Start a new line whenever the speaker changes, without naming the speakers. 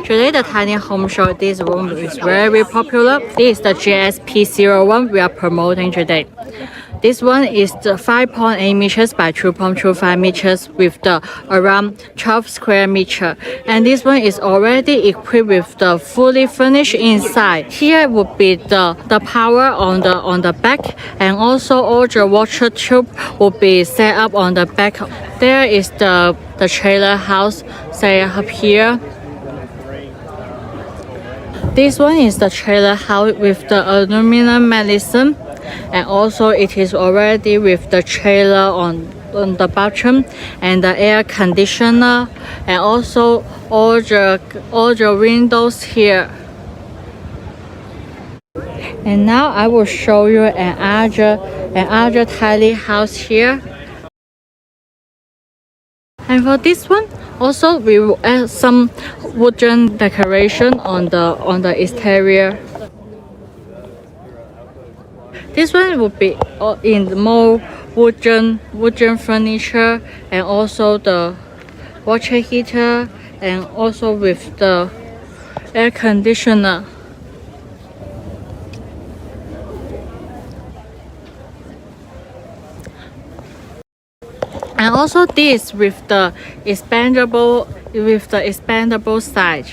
Today the tiny home show, this room is very popular. This is the GSP01 we are promoting today. This one is the 5.8 meters by 2.25 meters with the around 12 square meter. And this one is already equipped with the fully furnished inside. Here would be the power on the back, and also all the water tube will be set up on the back. There is the trailer house set up here. This one is the trailer house with the aluminum mechanism, and also it is already with the trailer on the bottom and the air conditioner, and also all the windows here. And now I will show you another tiny house here. And for this one, also we will add some wooden decoration on the exterior. This one will be in more wooden furniture, and also the water heater, and also with the air conditioner. And also this with the expandable side.